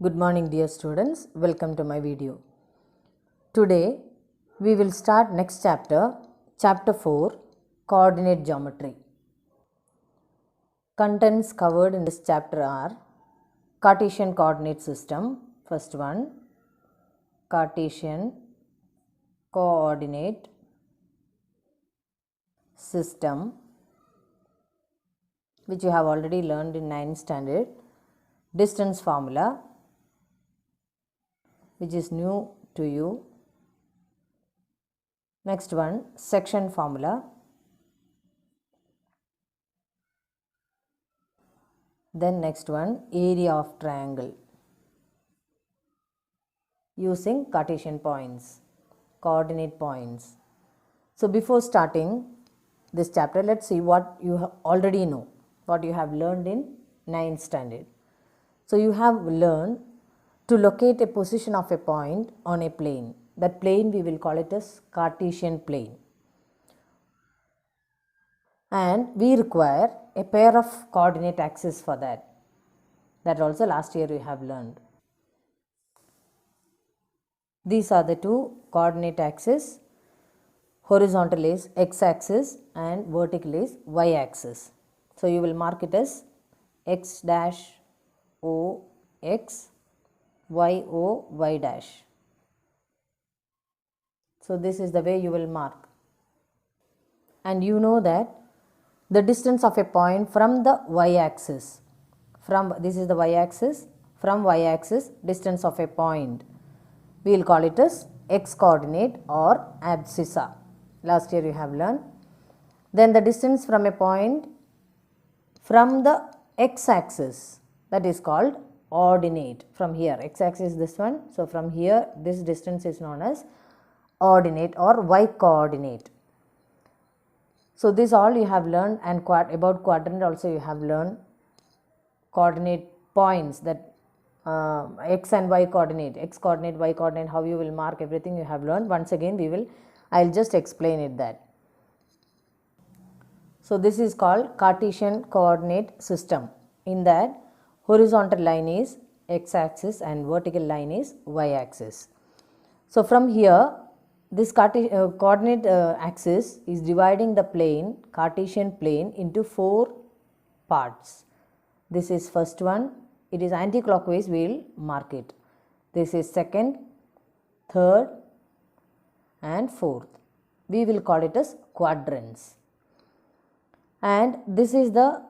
Good morning dear students, welcome to my video. Today we will start next chapter, chapter 4, coordinate geometry. Contents covered in this chapter are Cartesian coordinate system, first one, Cartesian coordinate system, which you have already learned in 9th standard, distance formula, which is new to you. Next one, section formula. Then next one, area of triangle using Cartesian points, coordinate points. So before starting this chapter, let's see what you already know, what you have learned in 9th standard. So you have learned to locate a position of a point on a plane. That plane we will call it as Cartesian plane. And we require a pair of coordinate axes for that. That also last year we have learned. These are the two coordinate axes. Horizontal is x-axis and vertical is y-axis. So you will mark it as x dash o x, y o y dash. So this is the way you will mark. And you know that the distance of a point from the y-axis, this is the y-axis, from y-axis distance of a point, we will call it as x-coordinate or abscissa. Last year you have learned. Then the distance from a point from the x-axis, that is called ordinate. From here, x-axis is this one. So from here, this distance is known as ordinate or y-coordinate. So this all you have learned, and about quadrant also you have learned coordinate points, that x and y coordinate, x coordinate, y coordinate, how you will mark, everything you have learned. Once again I will just explain it that. So this is called Cartesian coordinate system. In that, horizontal line is x-axis and vertical line is y-axis. So from here, this coordinate axis is dividing the plane, Cartesian plane, into 4 parts. This is first one, it is anti-clockwise, we will mark it. This is second, third and fourth. We will call it as quadrants. And this is the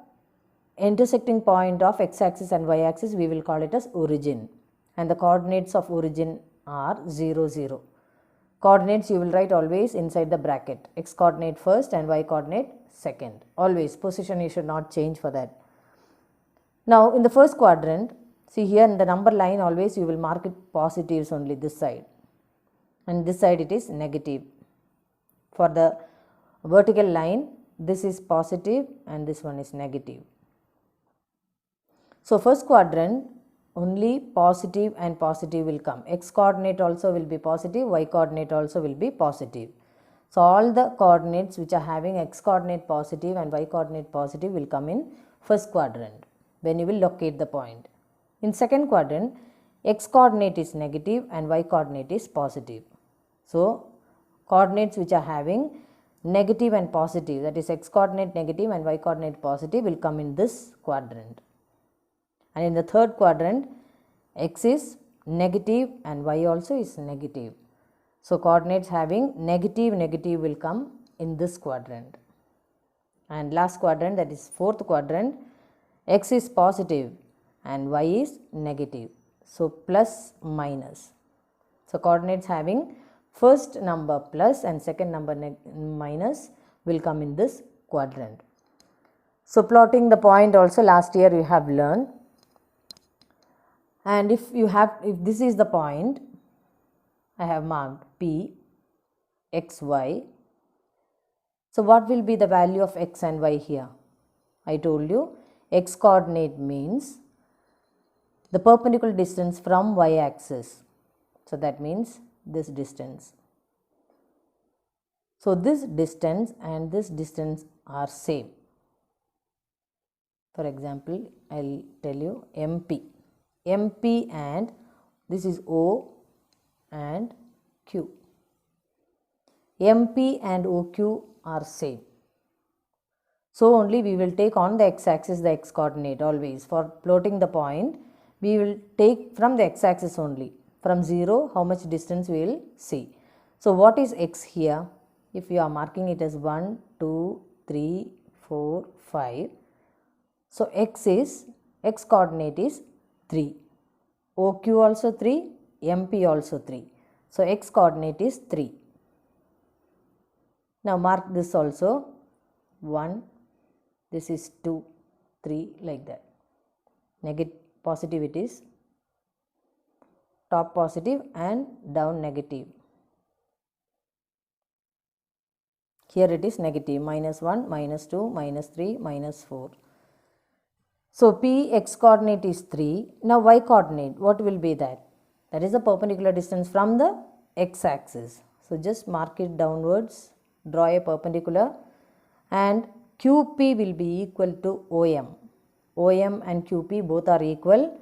intersecting point of x-axis and y-axis, we will call it as origin. And the coordinates of origin are 0, 0. Coordinates you will write always inside the bracket, x coordinate first and y coordinate second. Always, position you should not change for that. Now in the first quadrant, see here in the number line always you will mark it positives only, this side. And this side it is negative. For the vertical line, this is positive and this one is negative. So first quadrant, only positive and positive will come. X coordinate also will be positive, y coordinate also will be positive. So all the coordinates which are having x coordinate positive and y coordinate positive will come in first quadrant when you will locate the point. In second quadrant, x coordinate is negative and y coordinate is positive. So coordinates which are having negative and positive, that is x coordinate negative and y coordinate positive, will come in this quadrant. And in the third quadrant, x is negative and y also is negative. So coordinates having negative, negative will come in this quadrant. And last quadrant, that is fourth quadrant, x is positive and y is negative. So plus, minus. So coordinates having first number plus and second number minus will come in this quadrant. So plotting the point also last year you have learned. And if this is the point, I have marked P, x, y. So what will be the value of x and y here? I told you x coordinate means the perpendicular distance from y axis. So that means this distance. So this distance and this distance are same. For example, I will tell you MP. MP and this is O and Q. MP and OQ are same. So only we will take on the x-axis the x-coordinate always. For plotting the point, we will take from the x-axis only. From 0, how much distance we will see. So what is x here? If you are marking it as 1, 2, 3, 4, 5. So x coordinate is 3. OQ also 3, MP also 3. So x coordinate is 3. Now mark this also 1, this is 2, 3 like that. Positive it is, top positive and down negative. Here it is negative, minus 1, minus 2, minus 3, minus 4. So P x coordinate is 3. Now y coordinate, what will be that? That is the perpendicular distance from the x axis. So just mark it downwards, draw a perpendicular, and QP will be equal to OM. OM and QP both are equal.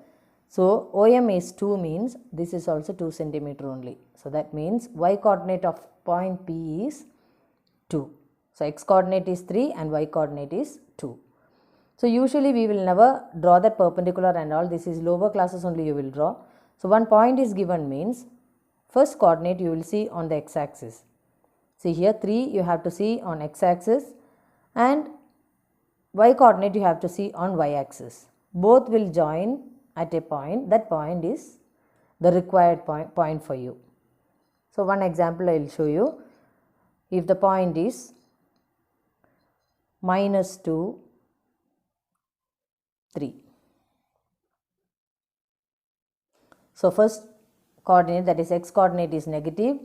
So OM is 2 means this is also 2 cm only. So that means y coordinate of point P is 2. So x coordinate is 3 and y coordinate is 2. So usually we will never draw that perpendicular and all. This is lower classes only you will draw. So one point is given means first coordinate you will see on the x-axis. See here 3 you have to see on x-axis and y coordinate you have to see on y-axis. Both will join at a point. That point is the required point for you. So one example I will show you. If the point is minus 2, 3. So first coordinate, that is x coordinate, is negative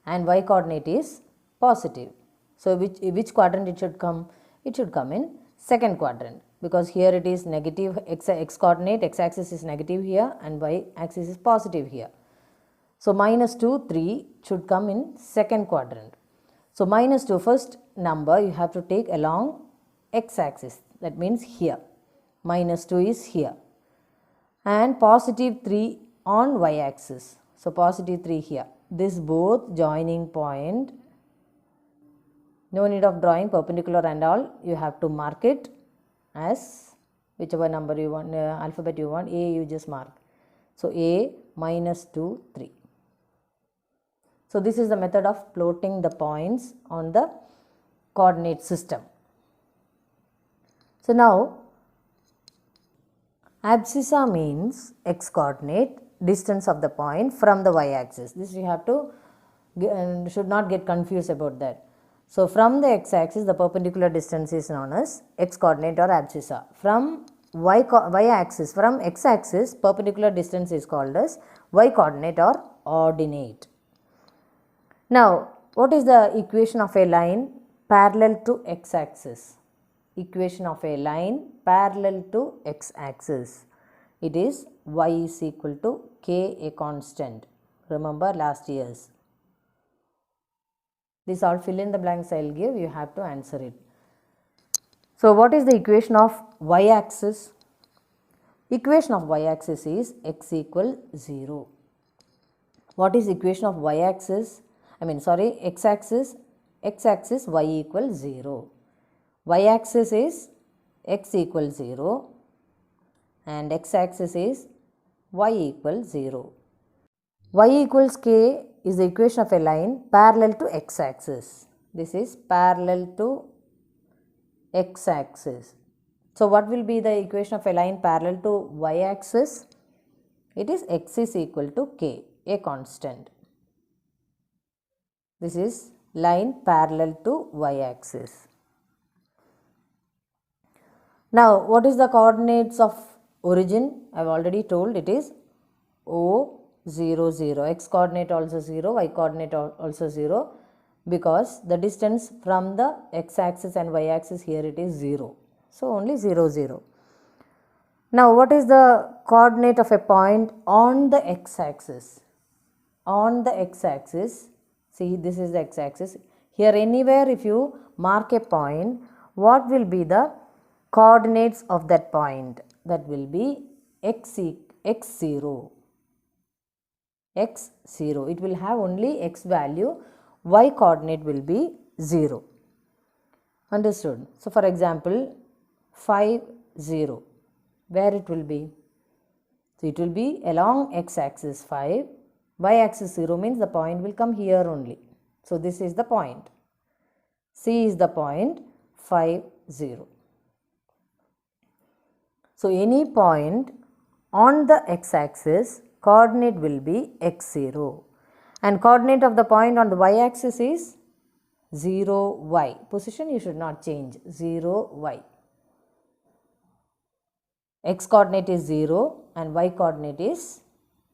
and y coordinate is positive. So which quadrant it should come? It should come in second quadrant, because here it is negative x coordinate, x axis is negative here and y axis is positive here. So minus 2, 3 should come in second quadrant. So minus 2, first number you have to take along x axis, that means here. Minus 2 is here, and positive 3 on y axis. So positive 3 here. This both joining point, no need of drawing perpendicular and all, you have to mark it as whichever number you want, alphabet you want. A you just mark. So A minus 2, 3. So this is the method of plotting the points on the coordinate system. So now abscissa means x coordinate, distance of the point from the y axis. This you have to should not get confused about that. So from the x axis the perpendicular distance is known as x coordinate or abscissa. From y axis, from x axis perpendicular distance is called as y coordinate or ordinate. Now what is the equation of a line parallel to x axis? Equation of a line parallel to x axis. It is y is equal to k, a constant. Remember last year's. This all fill in the blanks I will give, you have to answer it. So what is the equation of y axis? Equation of y axis is x equal 0. What is equation of y axis? X axis. X axis y equal 0. Y axis is x equal 0 and x axis is y equal 0. Y equals k is the equation of a line parallel to x axis. This is parallel to x axis. So what will be the equation of a line parallel to y axis? It is x is equal to k, a constant. This is line parallel to y axis. Now what is the coordinates of origin? I have already told it is O 0 0. X coordinate also 0, y coordinate also 0, because the distance from the x axis and y axis here it is 0. So only 0 0. Now what is the coordinate of a point on the x axis? On the x axis, see this is the x axis. Here anywhere if you mark a point, what will be the coordinates of that point? That will be x x0. x0. It will have only x value, y coordinate will be 0. Understood? So, for example, 5, 0, where it will be? So, it will be along x axis 5, y axis 0 means the point will come here only. So, this is the point. C is the point 5, 0. So, any point on the x axis, coordinate will be x0, and coordinate of the point on the y axis is 0, y. Position you should not change, 0, y. X coordinate is 0 and y coordinate is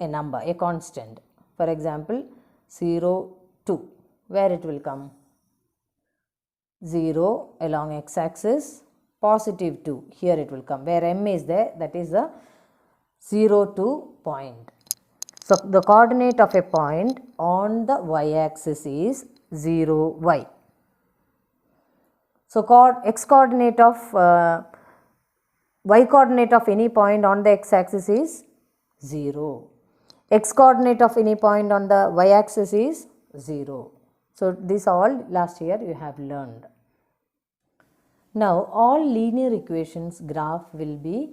a number, a constant. For example, 0, 2, where it will come? 0 along x axis, positive 2, here it will come. Where m is there, that is the 0, 2 point. So, the coordinate of a point on the y axis is 0, y. So, x coordinate of y coordinate of any point on the x axis is 0. X coordinate of any point on the y axis is 0. So, this all last year you have learned. Now, all linear equations graph will be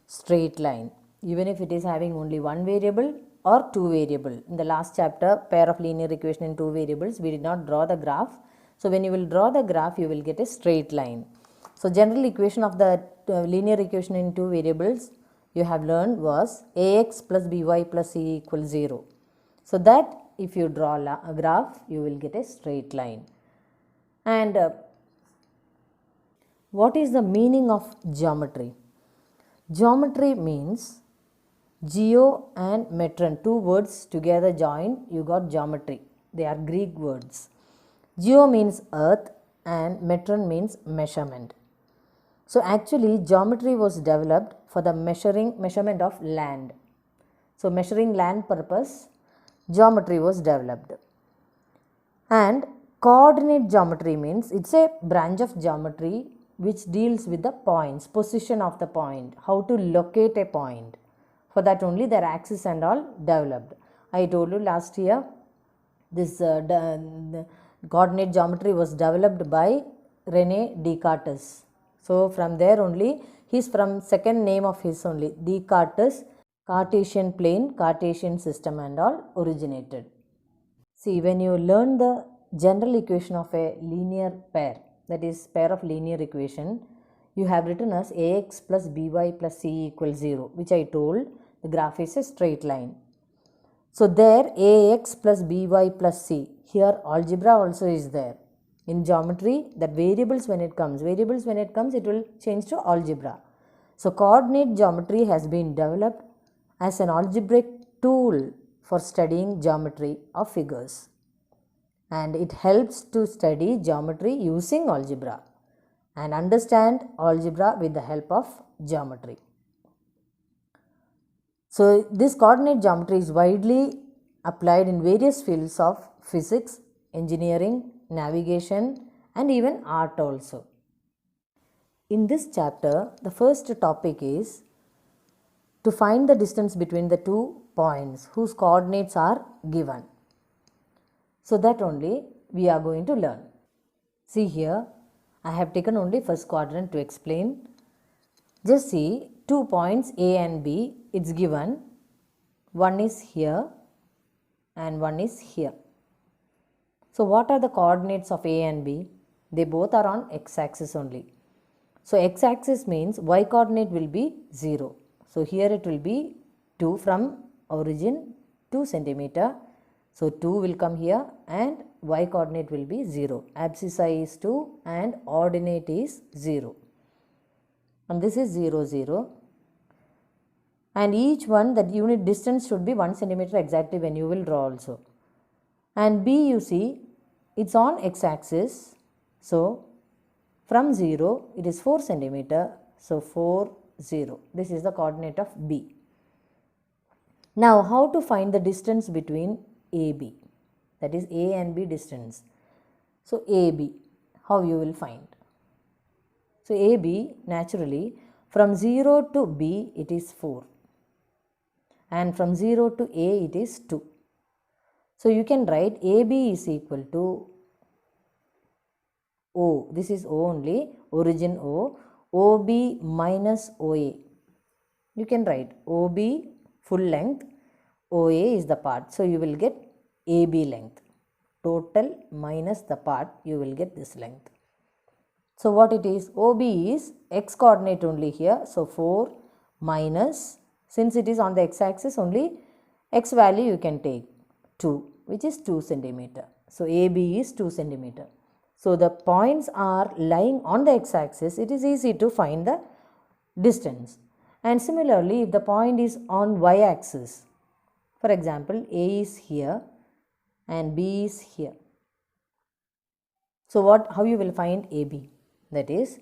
straight line, even if it is having only one variable or two variable. In the last chapter, pair of linear equation in two variables, we did not draw the graph. So, when you will draw the graph, you will get a straight line. So, general equation of the linear equation in two variables you have learned was ax plus by plus c equals 0. So, that if you draw a graph, you will get a straight line. And what is the meaning of geometry? Geometry means geo and metron, two words together joined, you got geometry. They are Greek words. Geo means earth and metron means measurement. So, actually geometry was developed for the measurement of land. So, measuring land purpose, geometry was developed. And coordinate geometry means it is a branch of geometry which deals with the points, position of the point, how to locate a point. For that only their axis and all developed. I told you last year this coordinate geometry was developed by Rene Descartes. So, from there only, he is from second name of his only, Descartes, Cartesian plane, Cartesian system and all originated. See, when you learn the general equation of a linear pair, that is pair of linear equation, you have written as ax plus by plus c equals 0, which I told the graph is a straight line. So, there ax plus by plus c, here algebra also is there. In geometry, that variables when it comes, it will change to algebra. So, coordinate geometry has been developed as an algebraic tool for studying geometry of figures, and it helps to study geometry using algebra and understand algebra with the help of geometry. So, this coordinate geometry is widely applied in various fields of physics, engineering, navigation and even art also. In this chapter, the first topic is to find the distance between the two points whose coordinates are given. So, that only we are going to learn. See here, I have taken only first quadrant to explain. Just see, 2 points A and B, it is given, one is here and one is here. So, what are the coordinates of A and B? They both are on x axis only. So, x axis means y coordinate will be 0. So, here it will be 2 from origin 2 centimeter. So, 2 will come here and y coordinate will be 0. Abscissa is 2 and ordinate is 0. And this is 0, 0. And each one, that unit distance should be 1 centimeter exactly when you will draw also. And B, you see, it is on x axis. So, from 0 it is 4 centimeter. So, 4, 0. This is the coordinate of B. Now, how to find the distance between AB, that is A and B distance. So, AB, how you will find? So, AB naturally from 0 to B it is 4. and from 0 to A it is 2. So you can write AB is equal to O, this is O only, origin O, OB minus OA. You can write OB full length, OA is the part, so you will get AB length. Total minus the part, you will get this length. So what it is? OB is x coordinate only here, so 4 minus, since it is on the x-axis only, x value you can take 2, which is 2 centimeter. So AB is 2 centimeter. So the points are lying on the x-axis, it is easy to find the distance. And similarly, if the point is on y-axis, for example, A is here and B is here. So how you will find AB? That is,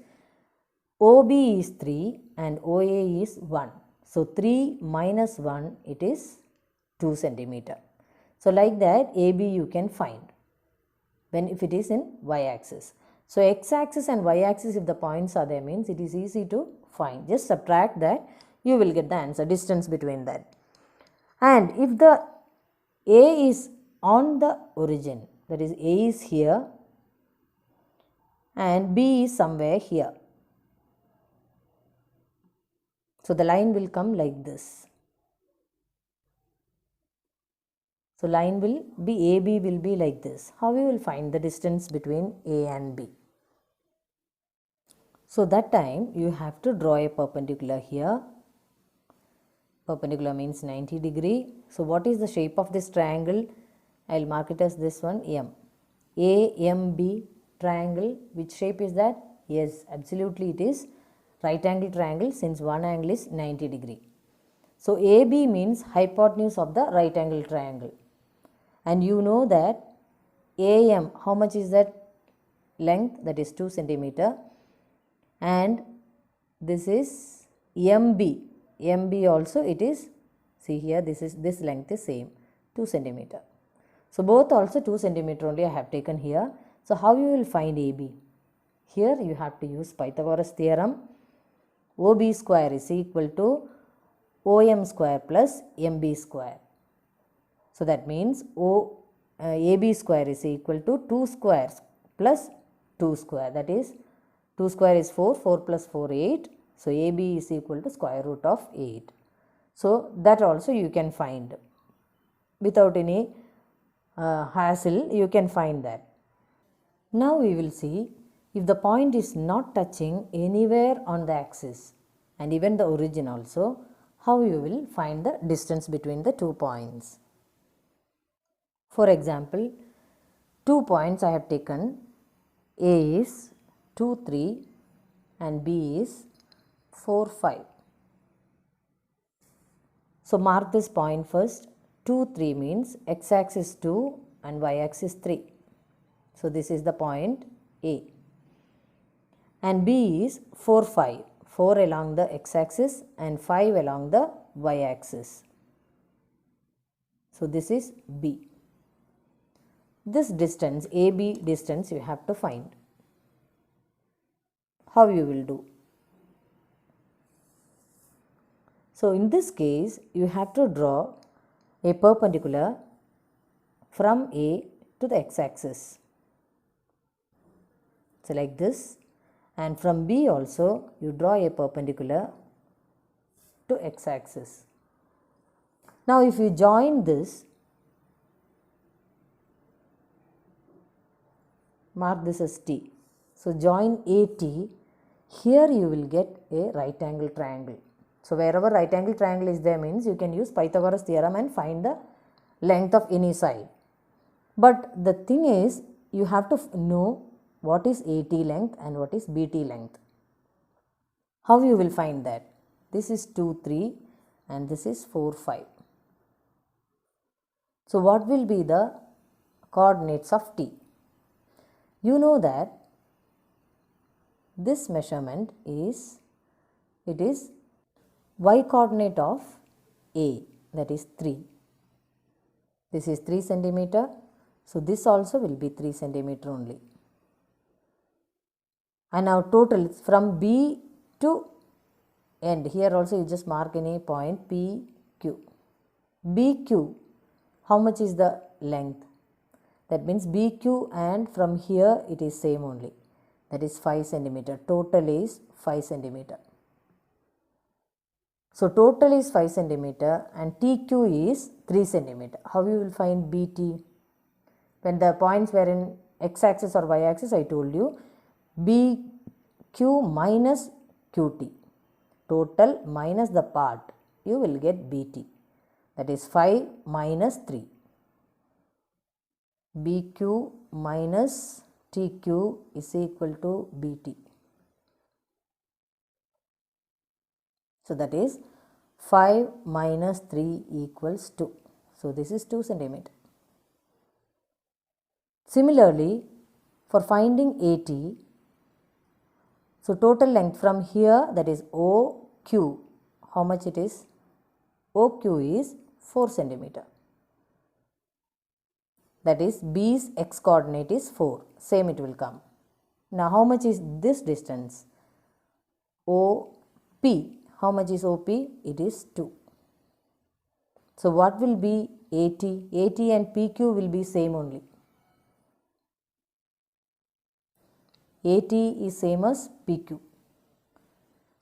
OB is 3 and OA is 1. So 3 minus 1, it is 2 centimeter. So like that, AB you can find if it is in y-axis. So x-axis and y-axis, if the points are there, means it is easy to find. Just subtract that, you will get the answer, distance between that. And if the A is on the origin, that is A is here and B is somewhere here. So the line will come like this. So line will be, AB will be like this. How we will find the distance between A and B? So that time you have to draw a perpendicular here. Perpendicular means 90 degree. So what is the shape of this triangle? I will mark it as this one, M. AMB triangle. Which shape is that? Yes, absolutely it is right angle triangle, since one angle is 90 degree. So AB means hypotenuse of the right angle triangle. And you know that AM, how much is that length? That is 2 centimeter. And this is MB. MB also it is, see here, this length is same, 2 centimeter. So both also 2 centimeter only I have taken here. So how you will find AB? Here you have to use Pythagoras theorem. OB square is equal to OM square plus MB square. So that means AB square is equal to 2 squares plus 2 square, that is 2 square is 4, 4 plus 4 8. So AB is equal to square root of 8. So that also you can find without any hassle, you can find that. Now we will see, if the point is not touching anywhere on the axis and even the origin also, how you will find the distance between the 2 points. For example, 2 points I have taken, A is 2 3 and B is 4 5. So mark this point first. 2 3 means x-axis 2 and y-axis 3. So this is the point A. And B is 4 5. 4 along the x-axis and 5 along the y-axis. So this is B. This distance, AB distance, you have to find. How you will do? So in this case, you have to draw a perpendicular from A to the x-axis. So like this, and from B also you draw a perpendicular to x-axis. Now if you join this, mark this as T. So join AT, here you will get a right angle triangle. So wherever right angle triangle is there, means you can use Pythagoras theorem and find the length of any side. But the thing is, you have to know what is AT length and what is BT length. How you will find that? This is 2 3 and this is 4 5. So what will be the coordinates of T? You know that this measurement is, it is y coordinate of A, that is 3. This is 3 centimeter. So this also will be 3 centimeter only. And now total from B to end, here also you just mark any point P, Q. BQ, how much is the length? That means BQ and from here it is same only. That is 5 centimeter. Total is 5 centimeter. So total is 5 centimeter and TQ is 3 centimeter. How you will find BT? When the points were in x-axis or y-axis, I told you BQ minus QT. Total minus the part, you will get BT. That is 5 minus 3. BQ minus TQ is equal to BT. So that is 5 minus 3 equals 2. So this is 2 centimeter. Similarly, for finding AT, so total length from here, that is OQ, how much it is? OQ is 4 centimeter. That is B's x coordinate is 4. Same it will come. Now how much is this distance? OP. How much is OP? It is 2. So what will be AT? AT and PQ will be same only. AT is same as PQ.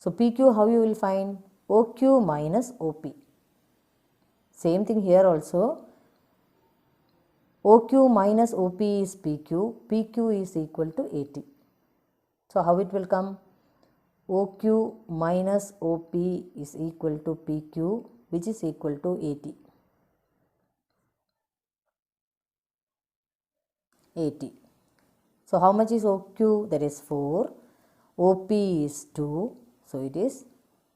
So PQ how you will find? OQ minus OP. Same thing here also. OQ minus OP is PQ. PQ is equal to AT. So how it will come? OQ minus OP is equal to PQ, which is equal to AT. AT. So how much is OQ? That is 4. OP is 2. So it is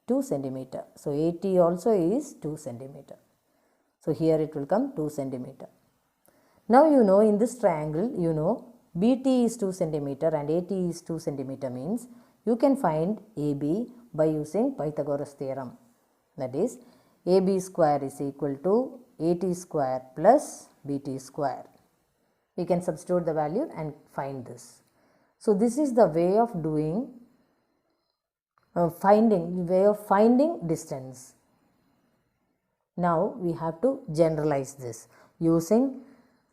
2 centimeter. So AT also is 2 centimeter. So here it will come 2 centimeter. Now you know in this triangle, you know BT is 2 centimeter and AT is 2 centimeter means you can find AB by using Pythagoras theorem. That is AB square is equal to AT square plus BT square. We can substitute the value and find this. So this is the way of doing finding distance. Now we have to generalize this using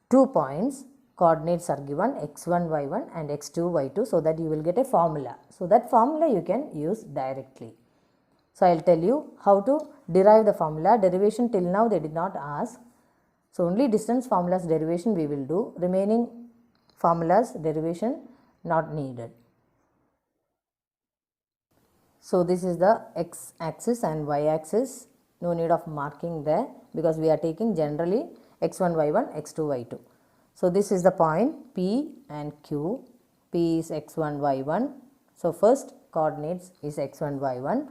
2 points. Coordinates are given x1, y1 and x2, y2, so that you will get a formula. So that formula you can use directly. So I will tell you how to derive the formula. Derivation till now they did not ask. So only distance formulas derivation we will do. Remaining formulas derivation not needed. So this is the x axis and y axis. No need of marking there because we are taking generally x1, y1, x2, y2. So this is the point P and Q. P is x1, y1. So first coordinates is x1, y1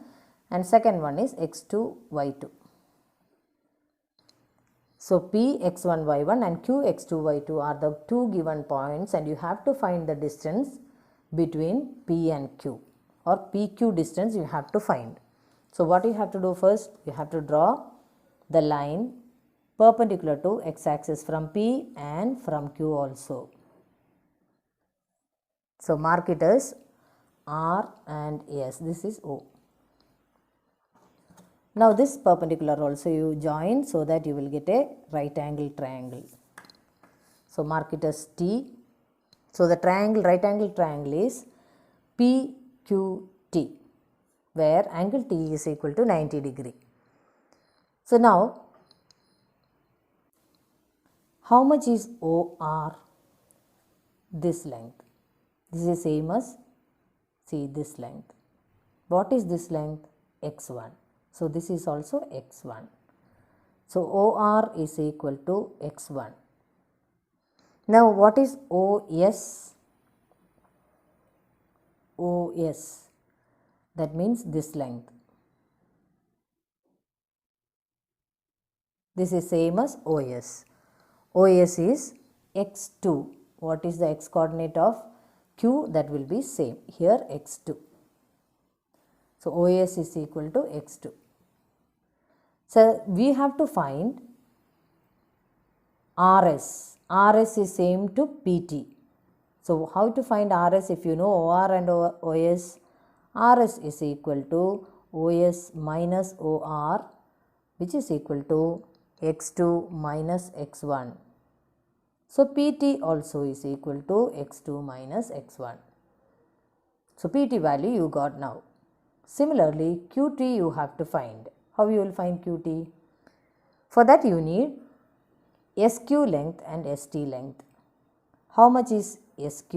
and second one is x2, y2. So P x1, y1 and Q x2, y2 are the two given points and you have to find the distance between P and Q, or PQ distance you have to find. So what you have to do first? You have to draw the line perpendicular to x-axis from P and from Q also. So mark it as R and S. This is O. Now this perpendicular also you join so that you will get a right angle triangle. So mark it as T. So the triangle, right angle triangle is PQT, where angle T is equal to 90 degree. So now how much is OR? This length. This is same as, see this length. What is this length? X1. So this is also X1. So OR is equal to X1. Now what is OS? OS. That means this length. This is same as OS. OS is x2. What is the x coordinate of Q? That will be same. Here x2. So OS is equal to x2. So we have to find RS. RS is same to PT. So how to find RS? If you know OR and OS, RS is equal to OS minus OR, which is equal to x2 minus x1. So pt also is equal to x2 minus x1. So pt value you got now. Similarly, qt you have to find. How you will find qt? For that you need SQ length and ST length. How much is SQ?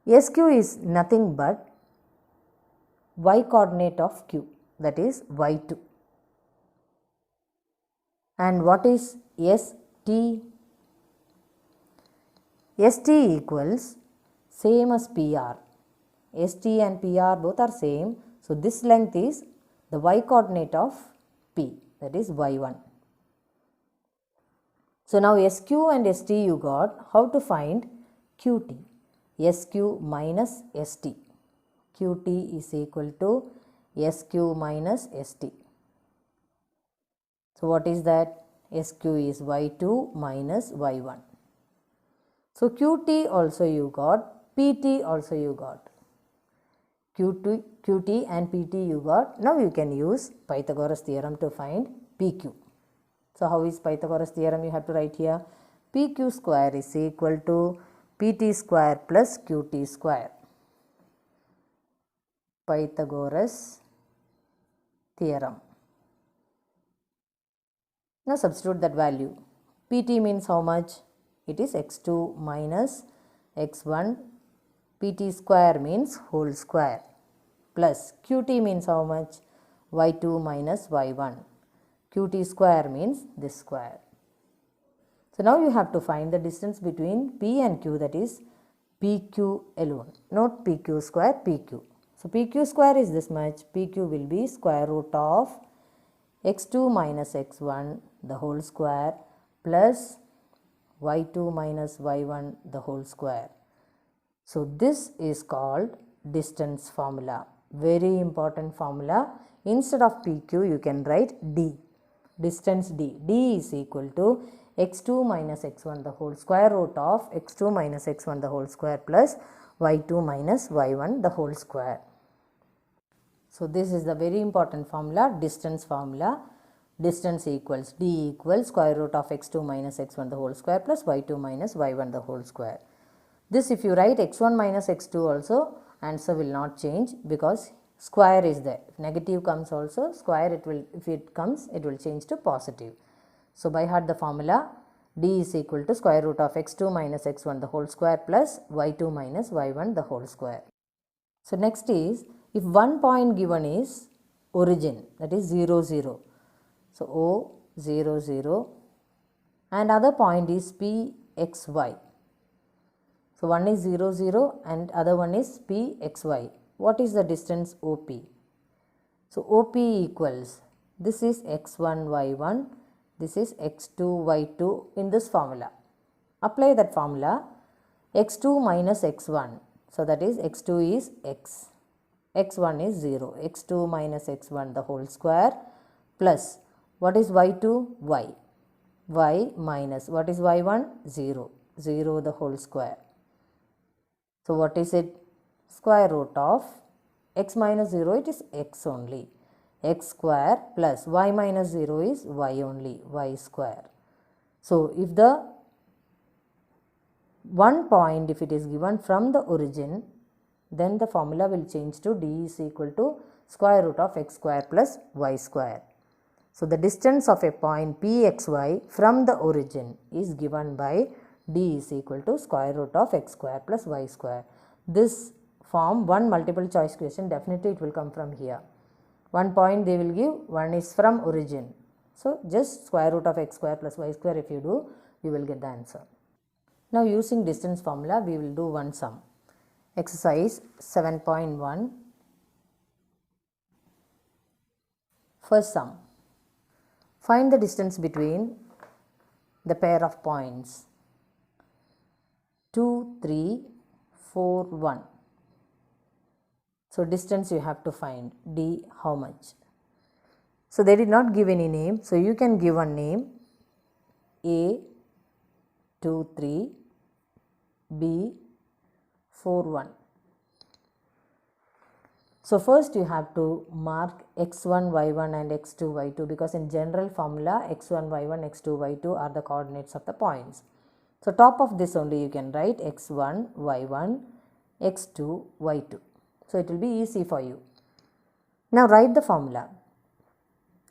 SQ is nothing but y coordinate of q, that is y2. And what is ST? ST equals same as PR. ST and PR both are same. So this length is the y coordinate of P, that is y1. So now SQ and ST you got. How to find QT? SQ minus ST. QT is equal to SQ minus ST. So what is that? SQ is y2 minus y1. So QT also you got, PT also you got. QT and PT you got. Now you can use Pythagoras theorem to find PQ. So how is Pythagoras theorem? You have to write here. PQ square is equal to PT square plus QT square. Pythagoras theorem. Now substitute that value. PT means how much? It is x2 minus x1. PT square means whole square. Plus QT means how much? y2 minus y1. QT square means this square. So now you have to find the distance between P and Q, that is PQ alone, not PQ square, PQ. So PQ square is this much, PQ will be square root of x2 minus x1 the whole square plus y2 minus y1 the whole square. So this is called distance formula. Very important formula. Instead of PQ you can write D. Distance D. D is equal to x2 minus x1 the whole square root of x2 minus x1 the whole square plus y2 minus y1 the whole square. So this is the very important formula, distance formula. Distance equals D equals square root of x2 minus x1 the whole square plus y2 minus y1 the whole square. This if you write x1 minus x2 also, answer will not change because square is there. If negative comes also, square it will, if it comes it will change to positive. So by heart the formula, D is equal to square root of x2 minus x1 the whole square plus y2 minus y1 the whole square. So next is, if one point given is origin, that is 0 0. So O 0 0 and other point is P x y. So one is 0 0 and other one is P x y. What is the distance OP? So OP equals, this is x1 y1, this is x2 y2 in this formula. Apply that formula, x2 minus x1. So that is x2 is x, x1 is 0, x2 minus x1 the whole square plus what is y2? Y. Y minus what is y1? 0, 0 the whole square. So what is it? Square root of x minus 0, it is x only. X square plus y minus 0 is y only, y square. So if the one point, if it is given from the origin, then the formula will change to D is equal to square root of x square plus y square. So the distance of a point Pxy from the origin is given by D is equal to square root of x square plus y square. This form one multiple choice question, definitely it will come from here. One point they will give, one is from origin. So just square root of x square plus y square if you do, you will get the answer. Now using distance formula we will do one sum. Exercise 7.1. First sum. Find the distance between the pair of points 2, 3, 4, 1. So distance you have to find, D how much. So they did not give any name, so you can give one name, A 2, 3, B 4, 1. So first you have to mark x1, y1 and x2, y2, because in general formula x1, y1, x2, y2 are the coordinates of the points. So top of this only you can write x1, y1, x2, y2. So it will be easy for you. Now write the formula.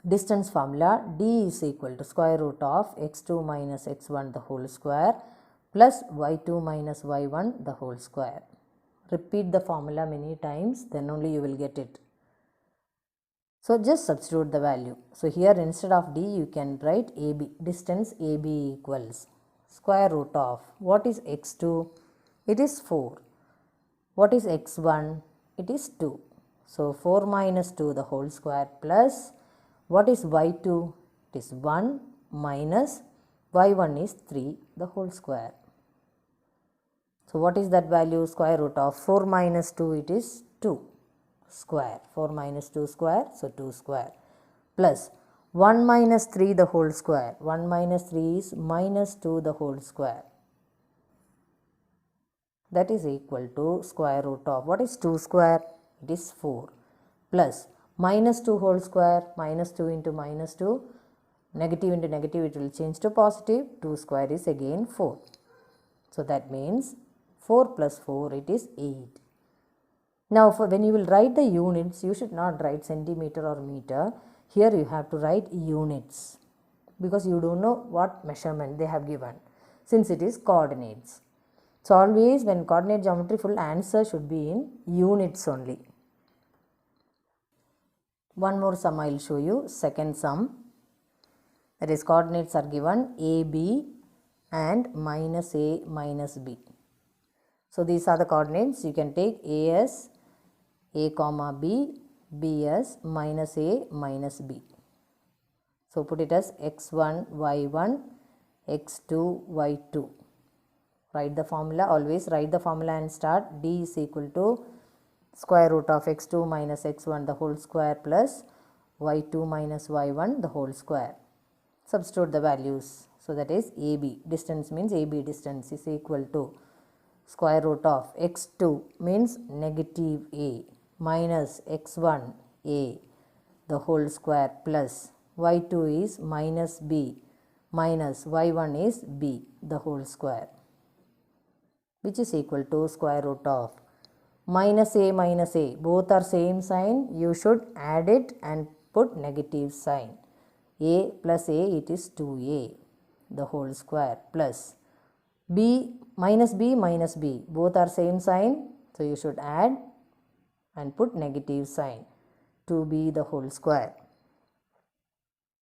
Distance formula, d is equal to square root of x2 minus x1 the whole square plus y2 minus y1 the whole square. Repeat the formula many times, then only you will get it. So just substitute the value. So here instead of d you can write AB. Distance AB equals square root of, what is x2? It is 4. What is x1? It is 2. So 4 minus 2 the whole square plus, what is y2? It is 1 minus y1 is 3 the whole square. So what is that value? Square root of 4 minus 2, it is 2 square. 4 minus 2 square, so 2 square plus 1 minus 3 the whole square. 1 minus 3 is minus 2 the whole square. That is equal to square root of, what is 2 square? It is 4 plus minus 2 whole square, minus 2 into minus 2, negative into negative it will change to positive, 2 square is again 4. So that means 4 plus 4 it is 8. Now when you will write the units, you should not write centimeter or meter. Here you have to write units because you don't know what measurement they have given since it is coordinates. So always when coordinate geometry, full answer should be in units only. One more sum I will show you, second sum. That is coordinates are given AB and minus A minus B. So these are the coordinates. You can take A as A comma B, B as minus A minus B. So put it as x1, y1, x2, y2. Write the formula, always write the formula and start. D is equal to square root of x2 minus x1 the whole square plus y2 minus y1 the whole square. Substitute the values. So that is AB, distance means AB distance is equal to square root of x2 means negative A minus x1 A the whole square plus y2 is minus B minus y1 is B the whole square, which is equal to square root of minus A minus A. Both are same sign. You should add it and put negative sign. A plus A, it is 2A the whole square plus B minus B minus B. Both are same sign. So you should add and put negative sign. 2B the whole square.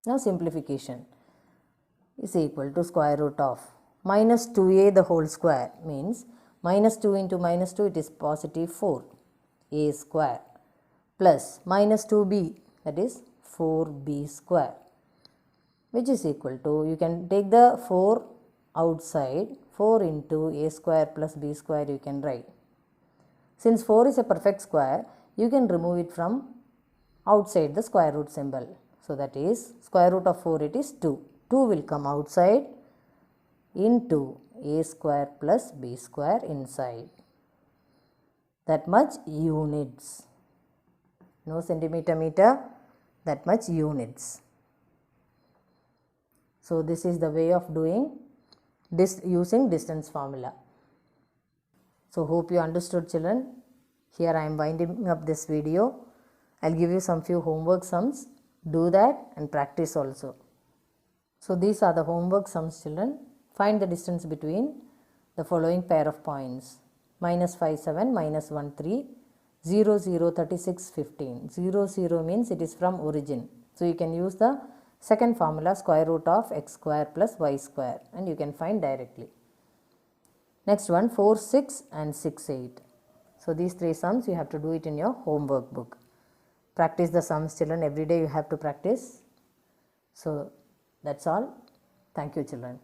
Now simplification is equal to square root of minus 2A the whole square means minus 2 into minus 2 it is positive 4 A square plus minus 2B that is 4B square, which is equal to, you can take the 4 outside, 4 into A square plus B square you can write. Since 4 is a perfect square, you can remove it from outside the square root symbol. So that is square root of 4 it is 2. 2 will come outside into A square plus B square inside. That much units. No centimeter meter, that much units. So this is the way of doing this using distance formula. So hope you understood, children. Here I am winding up this video. I will give you some few homework sums. Do that and practice also. So these are the homework sums, children. Find the distance between the following pair of points. Minus 5, 7, minus 1, 3, 0, 0, 36, 15. 0, 0 means it is from origin. So you can use the second formula, square root of x square plus y square, and you can find directly. Next one, 4, 6 and 6, 8. So these three sums you have to do it in your homework book. Practice the sums, children. Every day you have to practice. So that's all. Thank you, children.